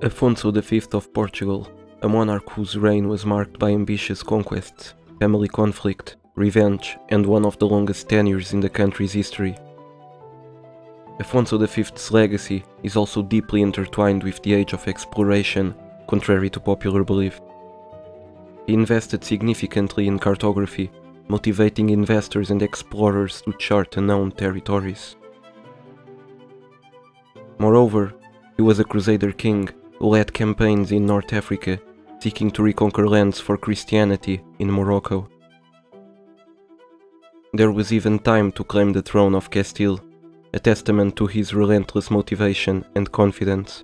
Afonso V of Portugal, a monarch whose reign was marked by ambitious conquests, family conflict, revenge, and one of the longest tenures in the country's history. Afonso V's legacy is also deeply intertwined with the age of exploration, contrary to popular belief. He invested significantly in cartography, motivating investors and explorers to chart unknown territories. Moreover, he was a crusader king who led campaigns in North Africa, seeking to reconquer lands for Christianity in Morocco. There was even time to claim the throne of Castile, a testament to his relentless motivation and confidence.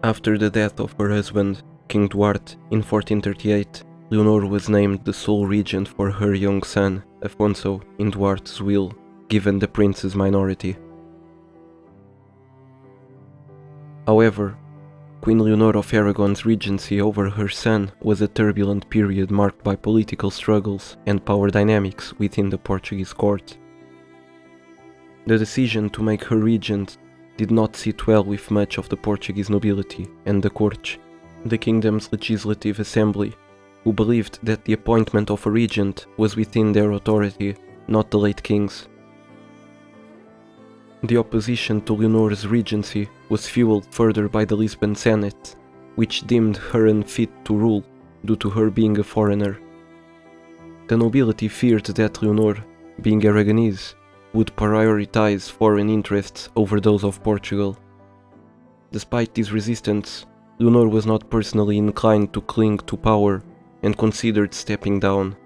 After the death of her husband, King Duarte, in 1438, Leonor was named the sole regent for her young son, Afonso, in Duarte's will, given the prince's minority. However, Queen Eleanor of Aragon's regency over her son was a turbulent period marked by political struggles and power dynamics within the Portuguese court. The decision to make her regent did not sit well with much of the Portuguese nobility and the court, the kingdom's legislative assembly, who believed that the appointment of a regent was within their authority, not the late king's. The opposition to Leonor's regency was fueled further by the Lisbon Senate, which deemed her unfit to rule due to her being a foreigner. The nobility feared that Leonor, being Aragonese, would prioritize foreign interests over those of Portugal. Despite this resistance, Leonor was not personally inclined to cling to power and considered stepping down.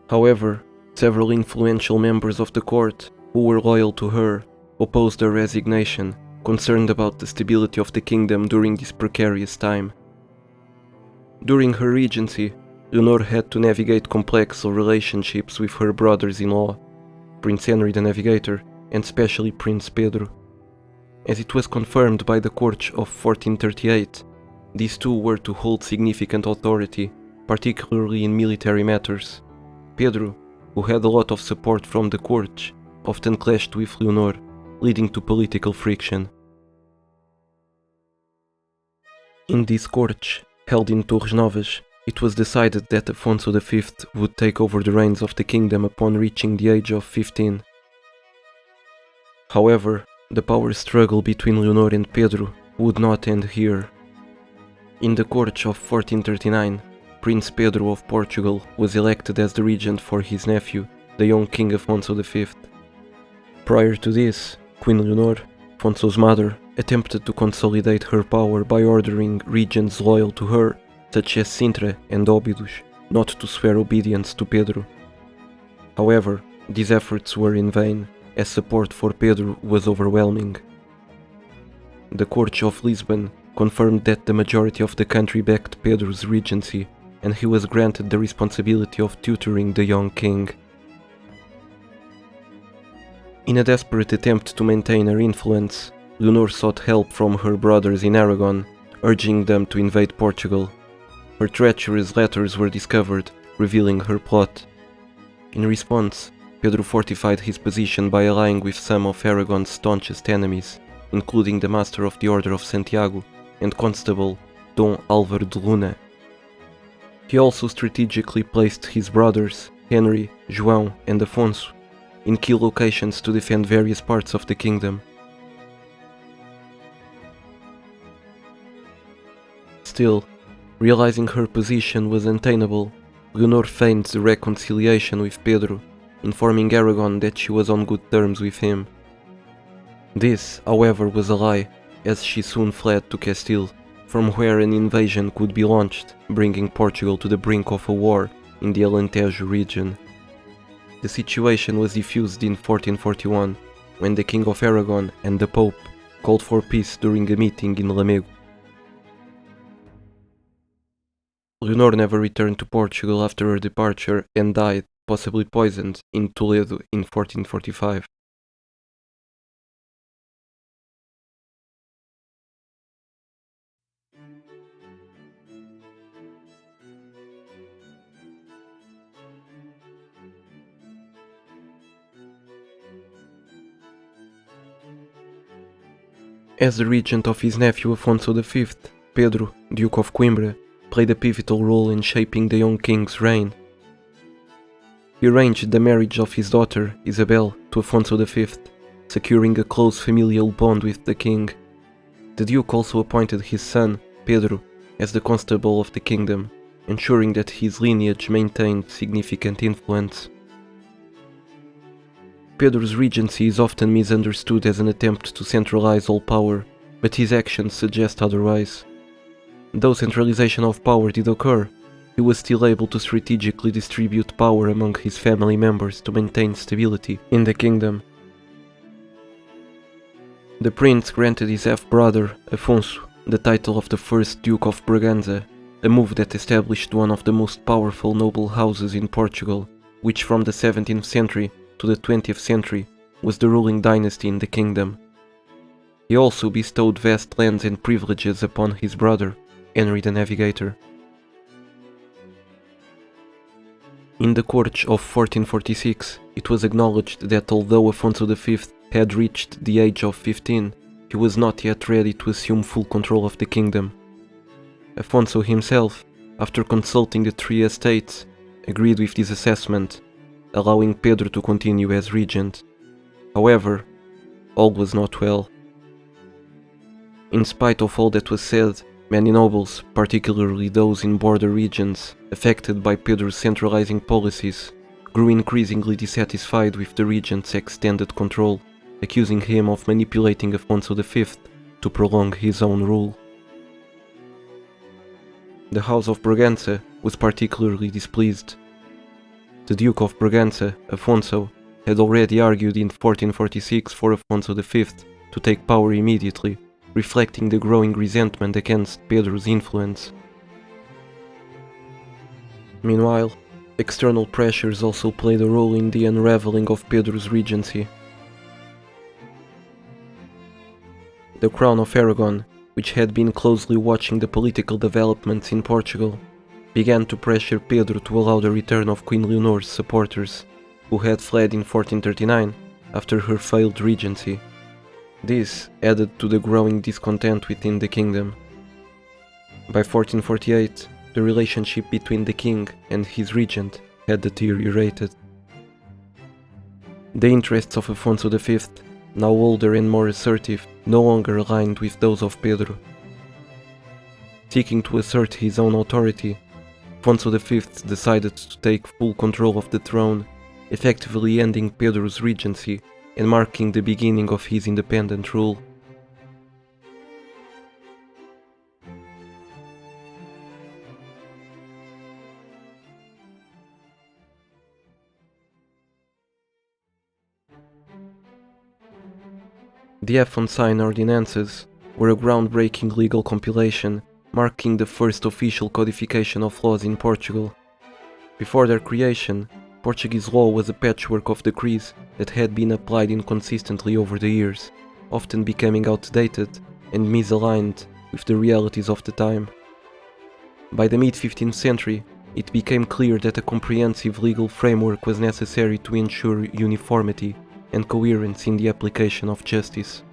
However, several influential members of the court, who were loyal to her, opposed her resignation, concerned about the stability of the kingdom during this precarious time. During her regency, Leonor had to navigate complex relationships with her brothers-in-law, Prince Henry the Navigator and especially Prince Pedro. As it was confirmed by the court of 1438, these two were to hold significant authority, particularly in military matters. Pedro, who had a lot of support from the court, often clashed with Leonor, leading to political friction. In this court, held in Torres Novas, it was decided that Afonso V would take over the reins of the kingdom upon reaching the age of 15. However, the power struggle between Leonor and Pedro would not end here. In the court of 1439, Prince Pedro of Portugal was elected as the regent for his nephew, the young King Afonso V. Prior to this, Queen Eleanor, Afonso's mother, attempted to consolidate her power by ordering regents loyal to her, such as Sintra and Óbidos, not to swear obedience to Pedro. However, these efforts were in vain, as support for Pedro was overwhelming. The Court of Lisbon confirmed that the majority of the country backed Pedro's regency, and he was granted the responsibility of tutoring the young king. In a desperate attempt to maintain her influence, Leonor sought help from her brothers in Aragon, urging them to invade Portugal. Her treacherous letters were discovered, revealing her plot. In response, Pedro fortified his position by allying with some of Aragon's staunchest enemies, including the Master of the Order of Santiago and Constable Dom Álvaro de Luna. He also strategically placed his brothers, Henry, João and Afonso, in key locations to defend various parts of the kingdom. Still, realizing her position was untenable, Leonor feigned reconciliation with Pedro, informing Aragon that she was on good terms with him. This, however, was a lie, as she soon fled to Castile, from where an invasion could be launched, bringing Portugal to the brink of a war in the Alentejo region. The situation was diffused in 1441, when the King of Aragon and the Pope called for peace during a meeting in Lamego. Leonor never returned to Portugal after her departure and died, possibly poisoned, in Toledo in 1445. As the regent of his nephew Afonso V, Pedro, Duke of Coimbra, played a pivotal role in shaping the young king's reign. He arranged the marriage of his daughter, Isabel, to Afonso V, securing a close familial bond with the king. The Duke also appointed his son, Pedro, as the constable of the kingdom, ensuring that his lineage maintained significant influence. Pedro's regency is often misunderstood as an attempt to centralize all power, but his actions suggest otherwise. Though centralization of power did occur, he was still able to strategically distribute power among his family members to maintain stability in the kingdom. The prince granted his half-brother, Afonso, the title of the first Duke of Braganza, a move that established one of the most powerful noble houses in Portugal, which from the 17th century to the 20th century was the ruling dynasty in the kingdom. He also bestowed vast lands and privileges upon his brother, Henry the Navigator. In the court of 1446, it was acknowledged that although Afonso V had reached the age of 15, he was not yet ready to assume full control of the kingdom. Afonso himself, after consulting the three estates, agreed with this assessment, allowing Pedro to continue as regent. However, all was not well. In spite of all that was said, many nobles, particularly those in border regions affected by Pedro's centralizing policies, grew increasingly dissatisfied with the regent's extended control, accusing him of manipulating Afonso V to prolong his own rule. The House of Braganza was particularly displeased. The Duke of Braganza, Afonso, had already argued in 1446 for Afonso V to take power immediately, reflecting the growing resentment against Pedro's influence. Meanwhile, external pressures also played a role in the unraveling of Pedro's regency. The Crown of Aragon, which had been closely watching the political developments in Portugal, began to pressure Pedro to allow the return of Queen Eleanor's supporters, who had fled in 1439 after her failed regency. This added to the growing discontent within the kingdom. By 1448, the relationship between the king and his regent had deteriorated. The interests of Afonso V, now older and more assertive, no longer aligned with those of Pedro. Seeking to assert his own authority, Afonso V decided to take full control of the throne, effectively ending Pedro's regency and marking the beginning of his independent rule. The Afonsine ordinances were a groundbreaking legal compilation, marking the first official codification of laws in Portugal. Before their creation, Portuguese law was a patchwork of decrees that had been applied inconsistently over the years, often becoming outdated and misaligned with the realities of the time. By the mid-15th century, it became clear that a comprehensive legal framework was necessary to ensure uniformity and coherence in the application of justice.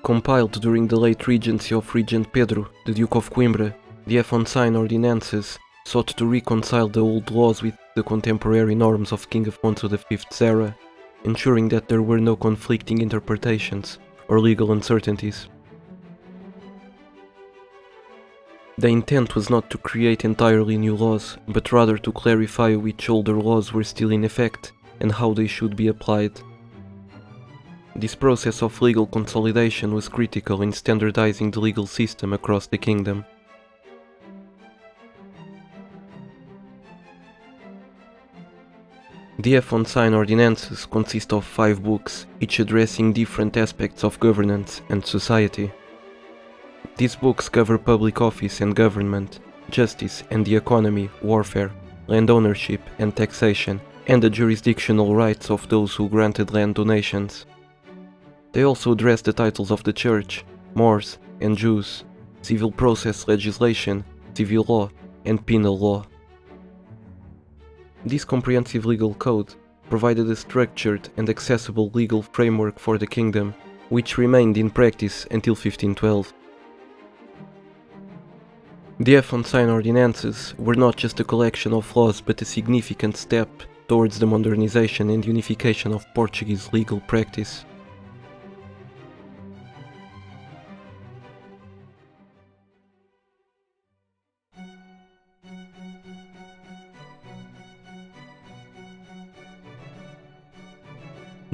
Compiled during the late regency of Regent Pedro, the Duke of Coimbra, the Afonsine ordinances sought to reconcile the old laws with the contemporary norms of King Afonso V's era, ensuring that there were no conflicting interpretations or legal uncertainties. The intent was not to create entirely new laws, but rather to clarify which older laws were still in effect and how they should be applied. This process of legal consolidation was critical in standardizing the legal system across the kingdom. The Afonsine ordinances consist of 5 books, each addressing different aspects of governance and society. These books cover public office and government, justice and the economy, warfare, land ownership and taxation, and the jurisdictional rights of those who granted land donations. They also address the titles of the Church, Moors, and Jews, civil process legislation, civil law, and penal law. This comprehensive legal code provided a structured and accessible legal framework for the kingdom, which remained in practice until 1512. The Afonsine ordinances were not just a collection of laws but a significant step towards the modernization and unification of Portuguese legal practice.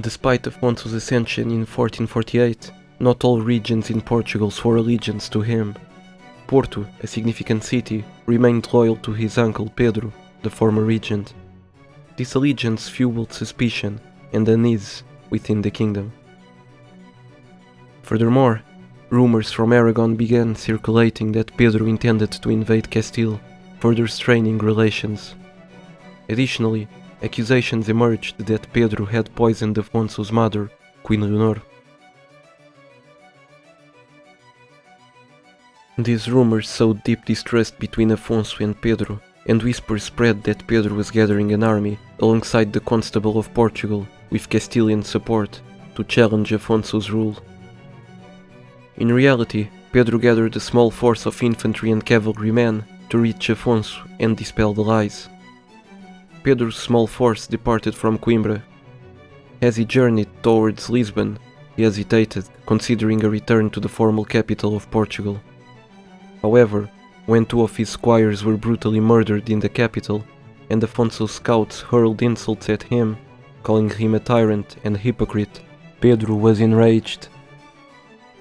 Despite Afonso's ascension in 1448, not all regions in Portugal swore allegiance to him. Porto, a significant city, remained loyal to his uncle Pedro, the former regent. This allegiance fueled suspicion and unease within the kingdom. Furthermore, rumors from Aragon began circulating that Pedro intended to invade Castile, further straining relations. Additionally, accusations emerged that Pedro had poisoned Afonso's mother, Queen Eleanor. These rumors sowed deep distrust between Afonso and Pedro, and whispers spread that Pedro was gathering an army alongside the Constable of Portugal with Castilian support to challenge Afonso's rule. In reality, Pedro gathered a small force of infantry and cavalrymen to reach Afonso and dispel the lies. Pedro's small force departed from Coimbra. As he journeyed towards Lisbon, he hesitated, considering a return to the formal capital of Portugal. However, when two of his squires were brutally murdered in the capital, and Afonso's scouts hurled insults at him, calling him a tyrant and hypocrite, Pedro was enraged.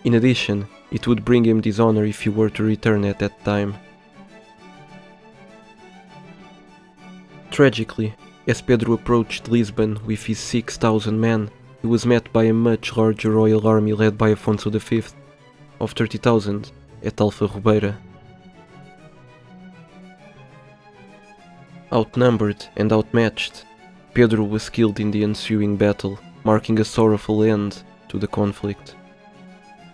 In addition, it would bring him dishonor if he were to return at that time. Tragically, as Pedro approached Lisbon with his 6,000 men, he was met by a much larger royal army led by Afonso V of 30,000 at Alfarrobeira. Outnumbered and outmatched, Pedro was killed in the ensuing battle, marking a sorrowful end to the conflict.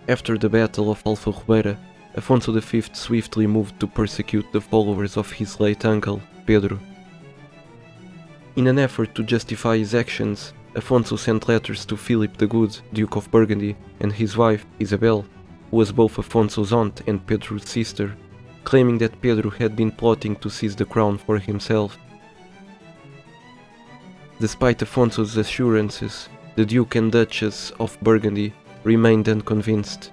After the Battle of Alfarrobeira, Afonso V swiftly moved to persecute the followers of his late uncle, Pedro. In an effort to justify his actions, Afonso sent letters to Philip the Good, Duke of Burgundy, and his wife, Isabel, who was both Afonso's aunt and Pedro's sister, claiming that Pedro had been plotting to seize the crown for himself. Despite Afonso's assurances, the Duke and Duchess of Burgundy remained unconvinced.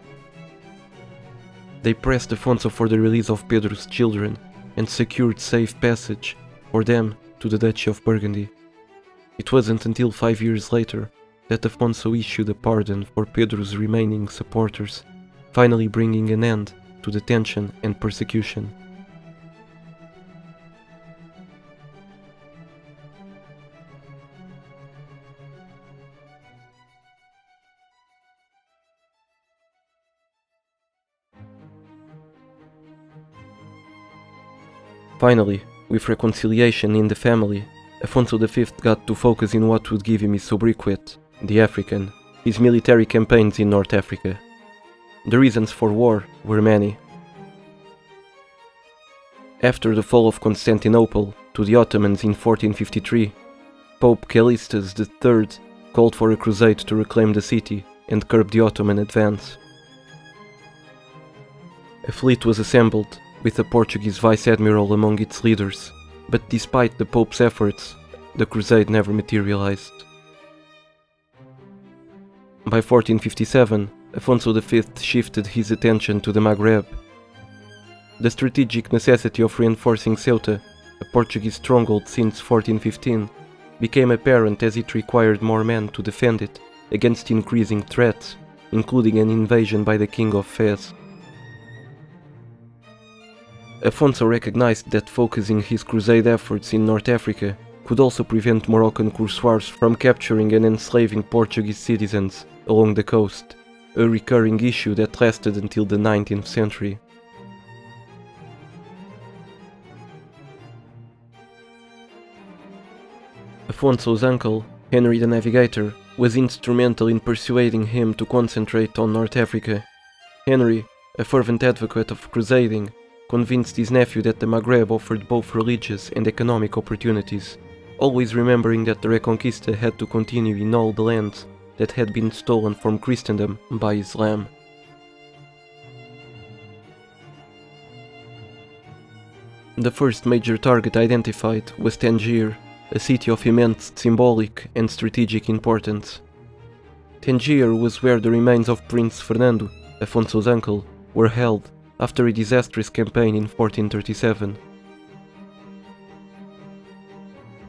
They pressed Afonso for the release of Pedro's children and secured safe passage for them to the Duchy of Burgundy. It wasn't until 5 years later that Afonso issued a pardon for Pedro's remaining supporters, finally bringing an end to the tension and persecution. Finally, with reconciliation in the family, Afonso V got to focus in what would give him his sobriquet, the African, his military campaigns in North Africa. The reasons for war were many. After the fall of Constantinople to the Ottomans in 1453, Pope Callistus III called for a crusade to reclaim the city and curb the Ottoman advance. A fleet was assembled, with a Portuguese vice-admiral among its leaders, but despite the Pope's efforts, the crusade never materialized. By 1457, Afonso V shifted his attention to the Maghreb. The strategic necessity of reinforcing Ceuta, a Portuguese stronghold since 1415, became apparent as it required more men to defend it against increasing threats, including an invasion by the King of Fez. Afonso recognized that focusing his crusade efforts in North Africa could also prevent Moroccan corsairs from capturing and enslaving Portuguese citizens along the coast, a recurring issue that lasted until the 19th century. Afonso's uncle, Henry the Navigator, was instrumental in persuading him to concentrate on North Africa. Henry, a fervent advocate of crusading, convinced his nephew that the Maghreb offered both religious and economic opportunities, always remembering that the Reconquista had to continue in all the lands that had been stolen from Christendom by Islam. The first major target identified was Tangier, a city of immense symbolic and strategic importance. Tangier was where the remains of Prince Fernando, Afonso's uncle, were held after a disastrous campaign in 1437.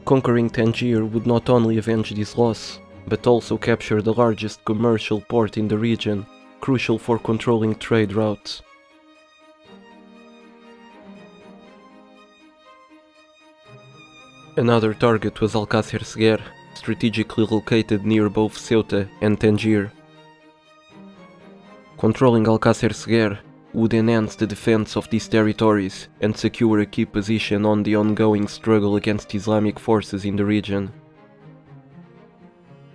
Conquering Tangier would not only avenge this loss, but also capture the largest commercial port in the region, crucial for controlling trade routes. Another target was Alcácer Seguer, strategically located near both Ceuta and Tangier. Controlling Alcácer Seguer would enhance the defense of these territories and secure a key position on the ongoing struggle against Islamic forces in the region.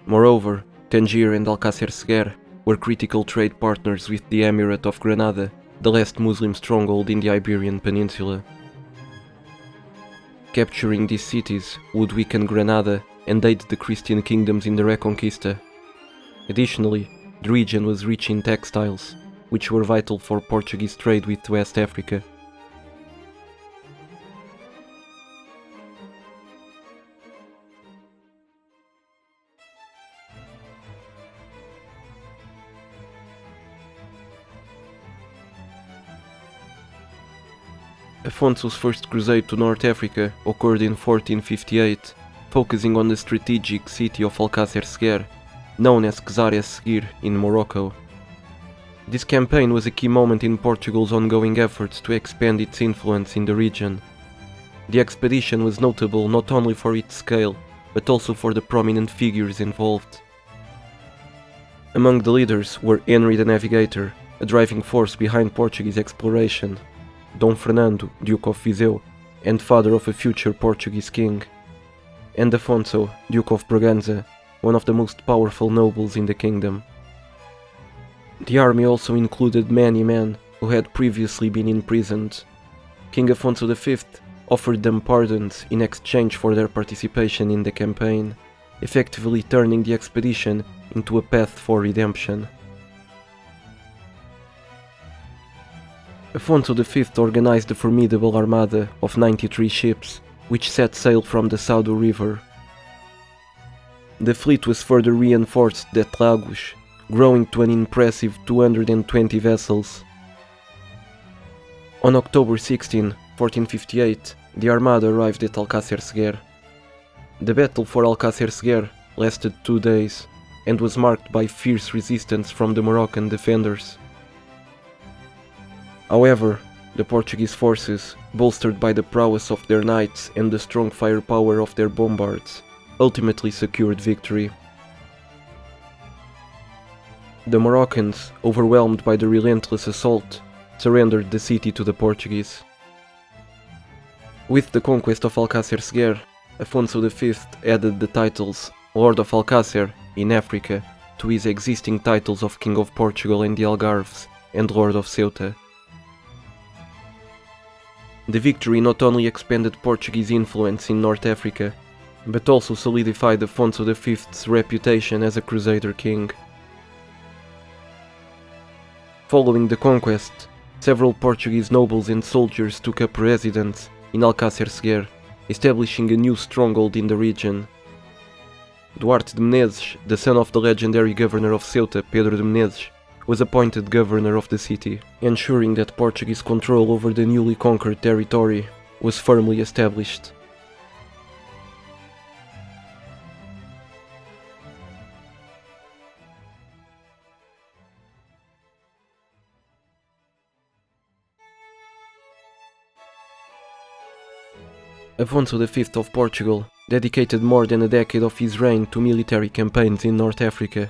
Moreover, Tangier and Alcácer Seguer were critical trade partners with the Emirate of Granada, the last Muslim stronghold in the Iberian Peninsula. Capturing these cities would weaken Granada and aid the Christian kingdoms in the Reconquista. Additionally, the region was rich in textiles, which were vital for Portuguese trade with West Africa. Afonso's first crusade to North Africa occurred in 1458, focusing on the strategic city of Alcácer Seguer, known as Cesarea Seguir in Morocco. This campaign was a key moment in Portugal's ongoing efforts to expand its influence in the region. The expedition was notable not only for its scale, but also for the prominent figures involved. Among the leaders were Henry the Navigator, a driving force behind Portuguese exploration, Dom Fernando, Duke of Viseu, and father of a future Portuguese king, and Afonso, Duke of Braganza, one of the most powerful nobles in the kingdom. The army also included many men who had previously been imprisoned. King Afonso V offered them pardons in exchange for their participation in the campaign, effectively turning the expedition into a path for redemption. Afonso V organized a formidable armada of 93 ships, which set sail from the Saudo River. The fleet was further reinforced at Lagos, growing to an impressive 220 vessels. On October 16, 1458, the armada arrived at Alcácer Seguer. The battle for Alcácer Seguer lasted 2 days, and was marked by fierce resistance from the Moroccan defenders. However, the Portuguese forces, bolstered by the prowess of their knights and the strong firepower of their bombards, ultimately secured victory. The Moroccans, overwhelmed by the relentless assault, surrendered the city to the Portuguese. With the conquest of Alcácer Seguer, Afonso V added the titles Lord of Alcácer in Africa to his existing titles of King of Portugal and the Algarves and Lord of Ceuta. The victory not only expanded Portuguese influence in North Africa, but also solidified Afonso V's reputation as a crusader king. Following the conquest, several Portuguese nobles and soldiers took up residence in Alcácer Seguer, establishing a new stronghold in the region. Duarte de Menezes, the son of the legendary governor of Ceuta, Pedro de Menezes, was appointed governor of the city, ensuring that Portuguese control over the newly conquered territory was firmly established. Afonso V of Portugal dedicated more than a decade of his reign to military campaigns in North Africa.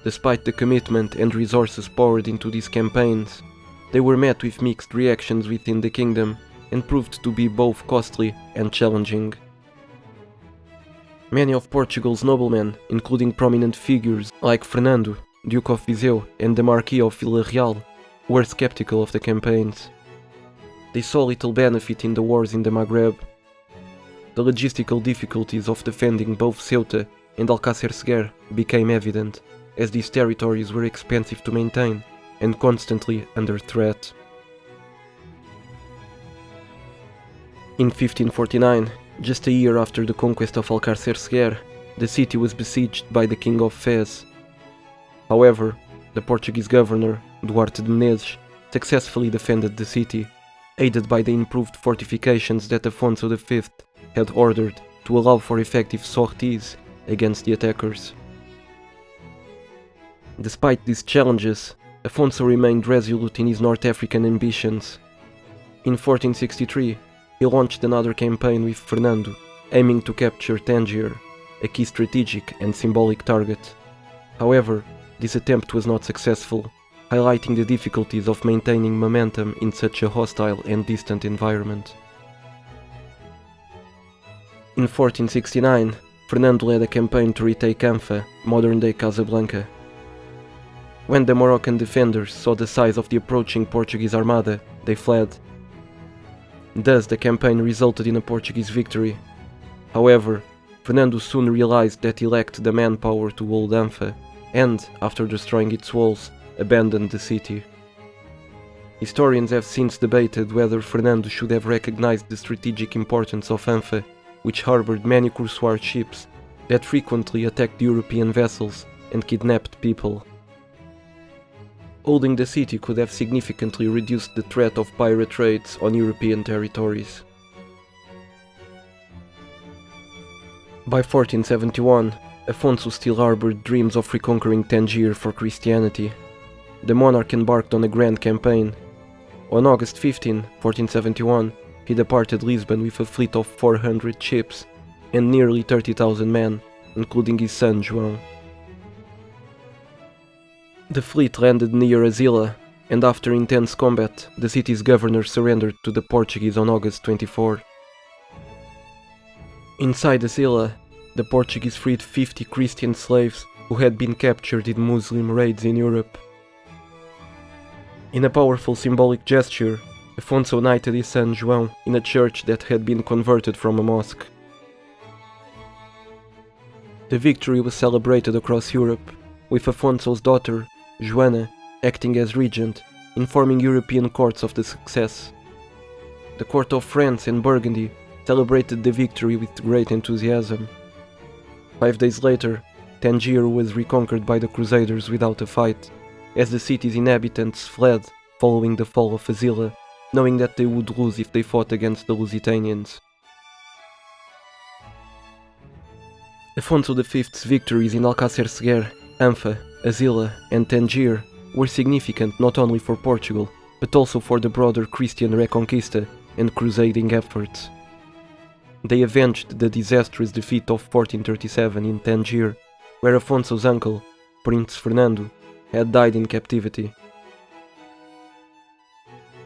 Despite the commitment and resources poured into these campaigns, they were met with mixed reactions within the kingdom and proved to be both costly and challenging. Many of Portugal's noblemen, including prominent figures like Fernando, Duke of Viseu, and the Marquis of Villarreal were skeptical of the campaigns. They saw little benefit in the wars in the Maghreb. The logistical difficulties of defending both Ceuta and Alcácer Seguer became evident, as these territories were expensive to maintain and constantly under threat. In 1549, just a year after the conquest of Alcácer Seguer, the city was besieged by the King of Fez. However, the Portuguese governor, Duarte de Menezes, successfully defended the city, aided by the improved fortifications that Afonso V had ordered to allow for effective sorties against the attackers. Despite these challenges, Afonso remained resolute in his North African ambitions. In 1463, he launched another campaign with Fernando, aiming to capture Tangier, a key strategic and symbolic target. However, this attempt was not successful, highlighting the difficulties of maintaining momentum in such a hostile and distant environment. In 1469, Fernando led a campaign to retake Anfa, modern-day Casablanca. When the Moroccan defenders saw the size of the approaching Portuguese armada, they fled. Thus, the campaign resulted in a Portuguese victory. However, Fernando soon realized that he lacked the manpower to hold Anfa, and, after destroying its walls, abandoned the city. Historians have since debated whether Fernando should have recognized the strategic importance of Anfa, which harbored many corsair ships that frequently attacked European vessels and kidnapped people. Holding the city could have significantly reduced the threat of pirate raids on European territories. By 1471, Afonso still harbored dreams of reconquering Tangier for Christianity. The monarch embarked on a grand campaign. On August 15, 1471, he departed Lisbon with a fleet of 400 ships and nearly 30,000 men, including his son João. The fleet landed near Azila, and after intense combat, the city's governor surrendered to the Portuguese on August 24. Inside Azila, the Portuguese freed 50 Christian slaves who had been captured in Muslim raids in Europe. In a powerful symbolic gesture, Afonso knighted his son João in a church that had been converted from a mosque. The victory was celebrated across Europe, with Afonso's daughter, Joana, acting as regent, informing European courts of the success. The court of France and Burgundy celebrated the victory with great enthusiasm. 5 days later, Tangier was reconquered by the Crusaders without a fight, as the city's inhabitants fled following the fall of Azila, knowing that they would lose if they fought against the Lusitanians. Afonso V's victories in Alcácer Seguer, Anfa, Azila and Tangier were significant not only for Portugal, but also for the broader Christian Reconquista and crusading efforts. They avenged the disastrous defeat of 1437 in Tangier, where Afonso's uncle, Prince Fernando, had died in captivity.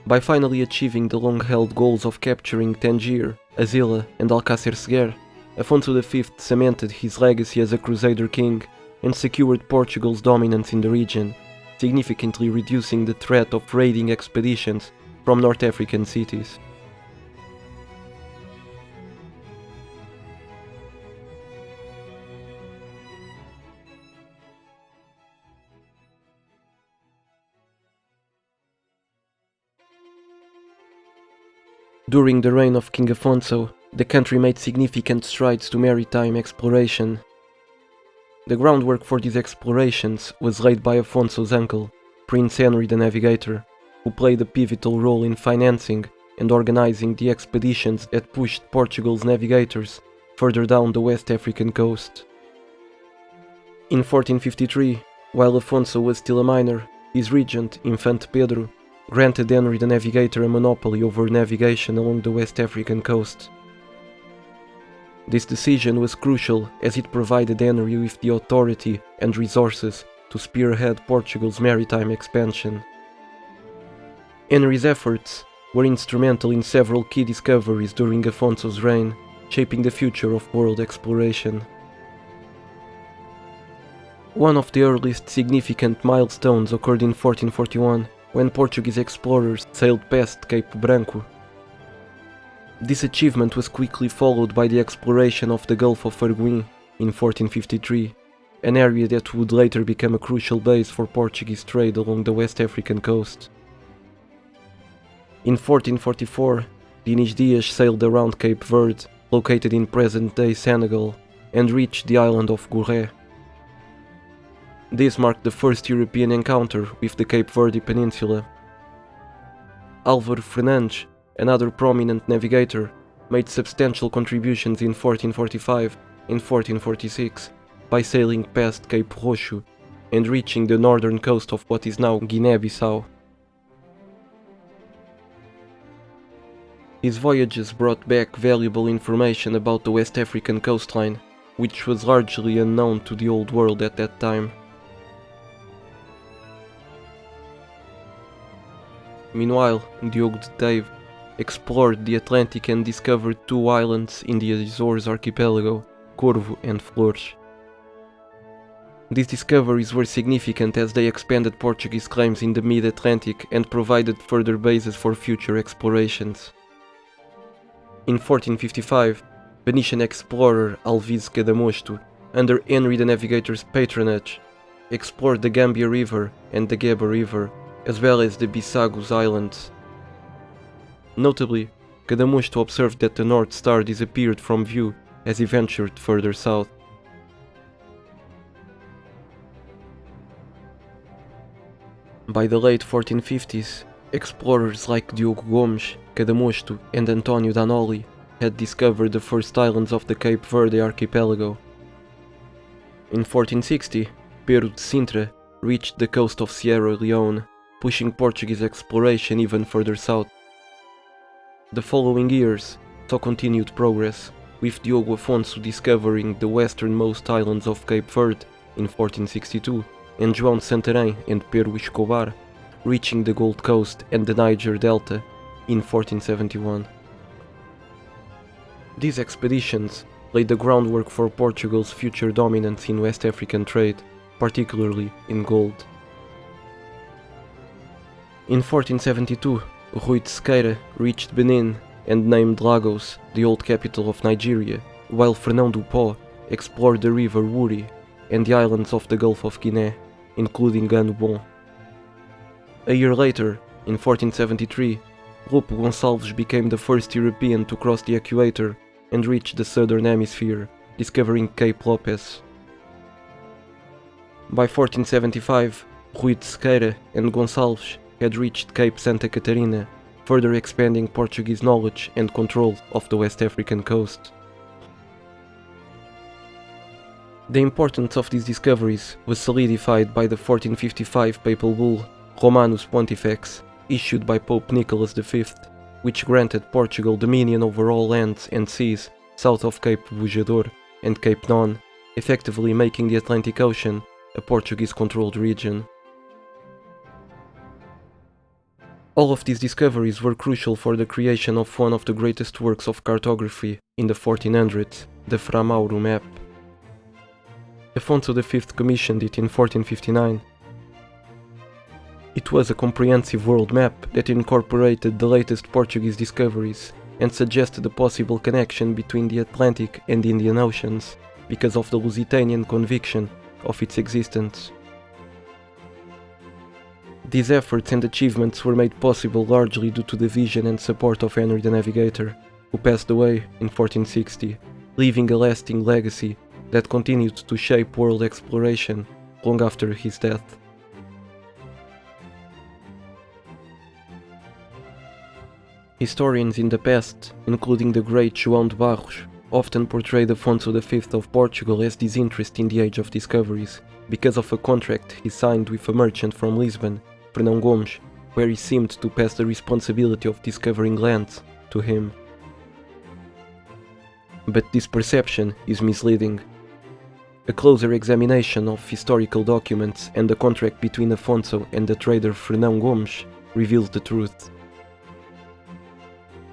By finally achieving the long-held goals of capturing Tangier, Azila and Alcácer Seguer, Afonso V cemented his legacy as a crusader king and secured Portugal's dominance in the region, significantly reducing the threat of raiding expeditions from North African cities. During the reign of King Afonso, the country made significant strides to maritime exploration. The groundwork for these explorations was laid by Afonso's uncle, Prince Henry the Navigator, who played a pivotal role in financing and organizing the expeditions that pushed Portugal's navigators further down the West African coast. In 1453, while Afonso was still a minor, his regent, Infante Pedro, granted Henry the Navigator a monopoly over navigation along the West African coast. This decision was crucial as it provided Henry with the authority and resources to spearhead Portugal's maritime expansion. Henry's efforts were instrumental in several key discoveries during Afonso's reign, shaping the future of world exploration. One of the earliest significant milestones occurred in 1441, when Portuguese explorers sailed past Cape Branco. This achievement was quickly followed by the exploration of the Gulf of Arguin in 1453, an area that would later become a crucial base for Portuguese trade along the West African coast. In 1444, Dinis Dias sailed around Cape Verde, located in present-day Senegal, and reached the island of Gouré. This marked the first European encounter with the Cape Verde Peninsula. Álvaro Fernandes, another prominent navigator, made substantial contributions in 1445 and 1446 by sailing past Cape Roxo and reaching the northern coast of what is now Guinea-Bissau. His voyages brought back valuable information about the West African coastline, which was largely unknown to the Old World at that time. Meanwhile, Diogo de Tave explored the Atlantic and discovered two islands in the Azores archipelago, Corvo and Flores. These discoveries were significant as they expanded Portuguese claims in the mid-Atlantic and provided further bases for future explorations. In 1455, Venetian explorer Alvise Cadamosto, under Henry the Navigator's patronage, explored the Gambia River and the Geba River, as well as the Bisagos Islands. Notably, Cadamosto observed that the North Star disappeared from view as he ventured further south. By the late 1450s, explorers like Diogo Gomes, Cadamosto and António Danoli had discovered the first islands of the Cape Verde archipelago. In 1460, Pedro de Sintra reached the coast of Sierra Leone, pushing Portuguese exploration even further south. The following years saw continued progress, with Diogo Afonso discovering the westernmost islands of Cape Verde in 1462, and João Santarém and Pedro Escobar reaching the Gold Coast and the Niger Delta in 1471. These expeditions laid the groundwork for Portugal's future dominance in West African trade, particularly in gold. In 1472, Rui de Sequeira reached Benin and named Lagos the old capital of Nigeria, while Fernão do Pó explored the river Wuri and the islands of the Gulf of Guinea, including Gandobon. A year later, in 1473, Lopo Gonçalves became the first European to cross the equator and reach the southern hemisphere, discovering Cape Lopez. By 1475, Rui de Sequeira and Gonçalves had reached Cape Santa Catarina, further expanding Portuguese knowledge and control of the West African coast. The importance of these discoveries was solidified by the 1455 papal bull Romanus Pontifex, issued by Pope Nicholas V, which granted Portugal dominion over all lands and seas south of Cape Bojador and Cape Non, effectively making the Atlantic Ocean a Portuguese-controlled region. All of these discoveries were crucial for the creation of one of the greatest works of cartography in the 1400s, the Fra Mauro map. Afonso V commissioned it in 1459. It was a comprehensive world map that incorporated the latest Portuguese discoveries and suggested a possible connection between the Atlantic and Indian Oceans because of the Lusitanian conviction of its existence. These efforts and achievements were made possible largely due to the vision and support of Henry the Navigator, who passed away in 1460, leaving a lasting legacy that continued to shape world exploration long after his death. Historians in the past, including the great João de Barros, often portrayed Afonso V of Portugal as disinterested in the Age of Discoveries, because of a contract he signed with a merchant from Lisbon, Fernão Gomes, where he seemed to pass the responsibility of discovering lands to him. But this perception is misleading. A closer examination of historical documents and the contract between Afonso and the trader Fernão Gomes reveals the truth.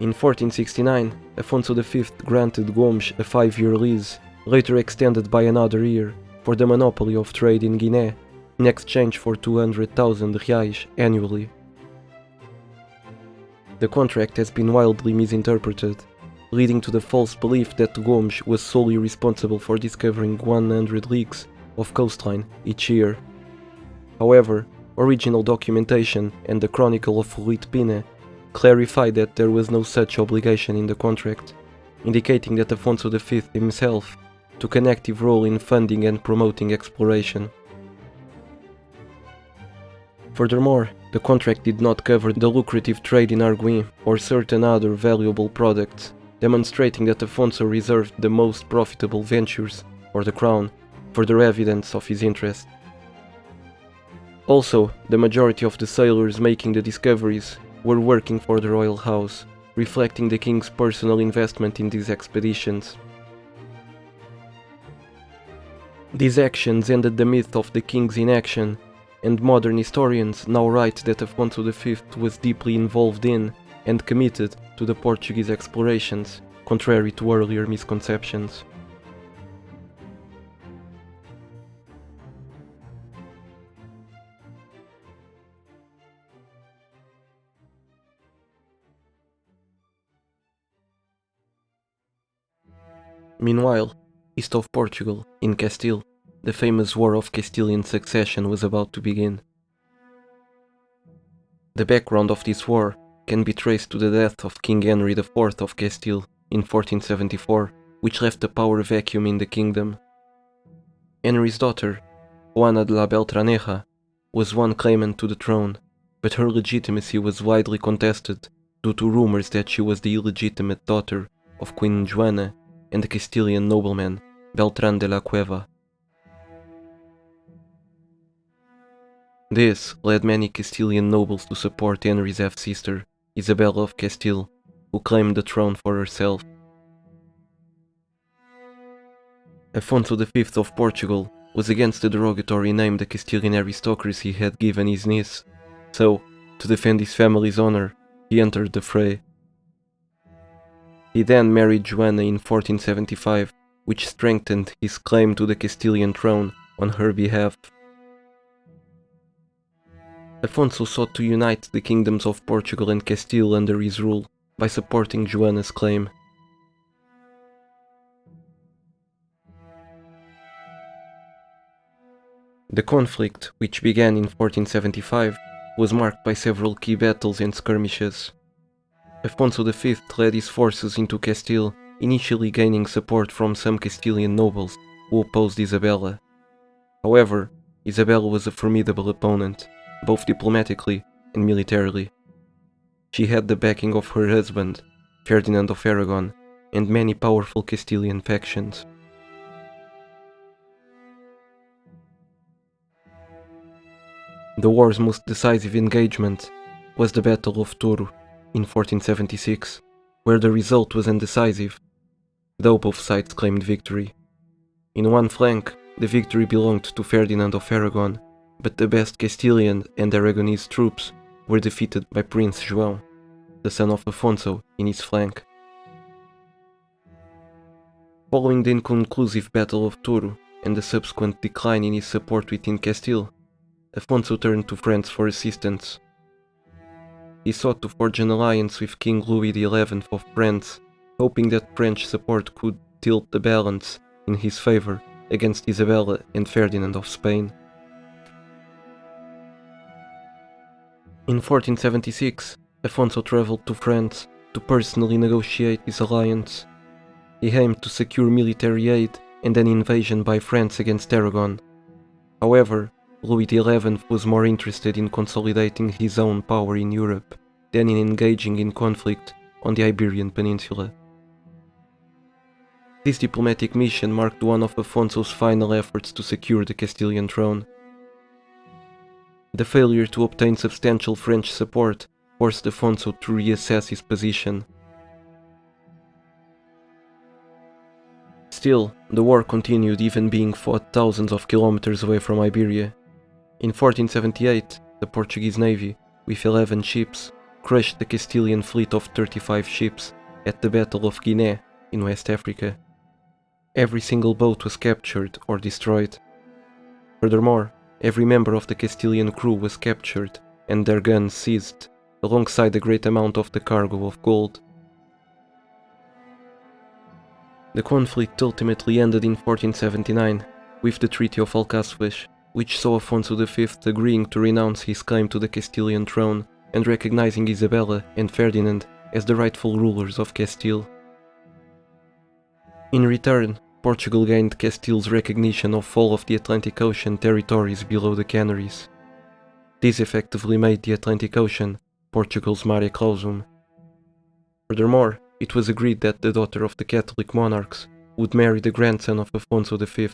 In 1469, Afonso V granted Gomes a 5-year lease, later extended by another year, for the monopoly of trade in Guinea in exchange for 200,000 reais annually. The contract has been wildly misinterpreted, leading to the false belief that Gomes was solely responsible for discovering 100 leagues of coastline each year. However, original documentation and the Chronicle of Litpina clarified that there was no such obligation in the contract, indicating that Afonso V himself took an active role in funding and promoting exploration. Furthermore, the contract did not cover the lucrative trade in Arguin or certain other valuable products, demonstrating that Afonso reserved the most profitable ventures, or the crown, further evidence of his interest. Also, the majority of the sailors making the discoveries were working for the royal house, reflecting the king's personal investment in these expeditions. These actions ended the myth of the king's inaction, and modern historians now write that Afonso V was deeply involved in and committed to the Portuguese explorations, contrary to earlier misconceptions. Meanwhile, east of Portugal, in Castile, the famous War of Castilian Succession was about to begin. The background of this war can be traced to the death of King Henry IV of Castile in 1474, which left a power vacuum in the kingdom. Henry's daughter, Juana de la Beltraneja, was one claimant to the throne, but her legitimacy was widely contested due to rumors that she was the illegitimate daughter of Queen Joana and the Castilian nobleman Beltrán de la Cueva. This led many Castilian nobles to support Henry's half-sister, Isabella of Castile, who claimed the throne for herself. Afonso V of Portugal was against the derogatory name the Castilian aristocracy had given his niece, so, to defend his family's honor, he entered the fray. He then married Joana in 1475, which strengthened his claim to the Castilian throne on her behalf. Afonso sought to unite the kingdoms of Portugal and Castile under his rule by supporting Joana's claim. The conflict, which began in 1475, was marked by several key battles and skirmishes. Afonso V led his forces into Castile, initially gaining support from some Castilian nobles who opposed Isabella. However, Isabella was a formidable opponent, both diplomatically and militarily. She had the backing of her husband, Ferdinand of Aragon, and many powerful Castilian factions. The war's most decisive engagement was the Battle of Toro in 1476, where the result was undecisive, though both sides claimed victory. In one flank, the victory belonged to Ferdinand of Aragon, but the best Castilian and Aragonese troops were defeated by Prince João, the son of Afonso, in his flank. Following the inconclusive Battle of Toro and the subsequent decline in his support within Castile, Afonso turned to France for assistance. He sought to forge an alliance with King Louis XI of France, hoping that French support could tilt the balance in his favor against Isabella and Ferdinand of Spain. In 1476, Afonso traveled to France to personally negotiate this alliance. He aimed to secure military aid and an invasion by France against Aragon. However, Louis XI was more interested in consolidating his own power in Europe than in engaging in conflict on the Iberian Peninsula. This diplomatic mission marked one of Afonso's final efforts to secure the Castilian throne. The failure to obtain substantial French support forced Afonso to reassess his position. Still, the war continued, even being fought thousands of kilometers away from Iberia. In 1478, the Portuguese navy, with 11 ships, crushed the Castilian fleet of 35 ships at the Battle of Guinea in West Africa. Every single boat was captured or destroyed, Furthermore, every member of the Castilian crew was captured and their guns seized, alongside a great amount of the cargo of gold. The conflict ultimately ended in 1479 with the Treaty of Alcáçovas, which saw Afonso V agreeing to renounce his claim to the Castilian throne and recognizing Isabella and Ferdinand as the rightful rulers of Castile. In return, Portugal gained Castile's recognition of all of the Atlantic Ocean territories below the Canaries. This effectively made the Atlantic Ocean Portugal's mare clausum. Furthermore, it was agreed that the daughter of the Catholic monarchs would marry the grandson of Afonso V.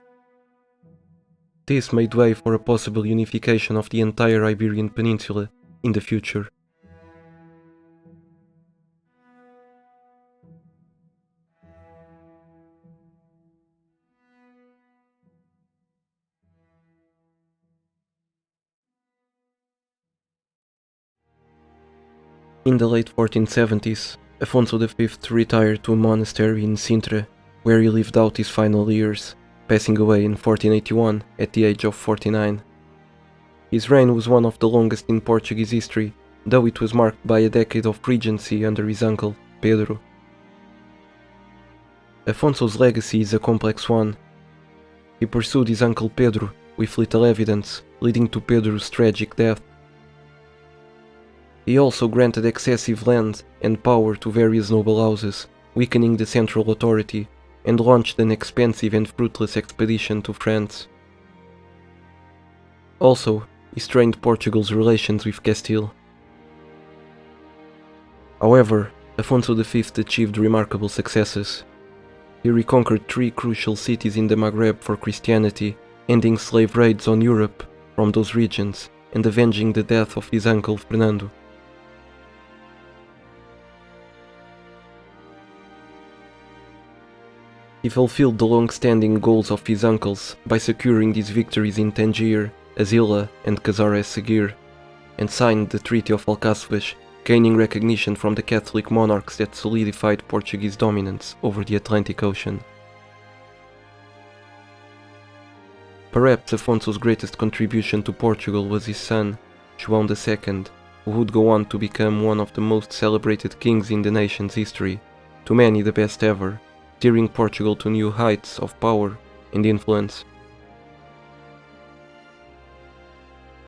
This made way for a possible unification of the entire Iberian Peninsula in the future. In the late 1470s, Afonso V retired to a monastery in Sintra, where he lived out his final years, passing away in 1481 at the age of 49. His reign was one of the longest in Portuguese history, though it was marked by a decade of regency under his uncle, Pedro. Afonso's legacy is a complex one. He pursued his uncle Pedro with little evidence, leading to Pedro's tragic death. He also granted excessive land and power to various noble houses, weakening the central authority, and launched an expensive and fruitless expedition to France. Also, he strained Portugal's relations with Castile. However, Afonso V achieved remarkable successes. He reconquered 3 crucial cities in the Maghreb for Christianity, ending slave raids on Europe from those regions and avenging the death of his uncle Fernando. He fulfilled the long-standing goals of his uncles by securing these victories in Tangier, Azila and Casar-es-Seguir, and signed the Treaty of Alcáçovas, gaining recognition from the Catholic monarchs that solidified Portuguese dominance over the Atlantic Ocean. Perhaps Afonso's greatest contribution to Portugal was his son, João II, who would go on to become one of the most celebrated kings in the nation's history, to many the best ever, steering Portugal to new heights of power and influence.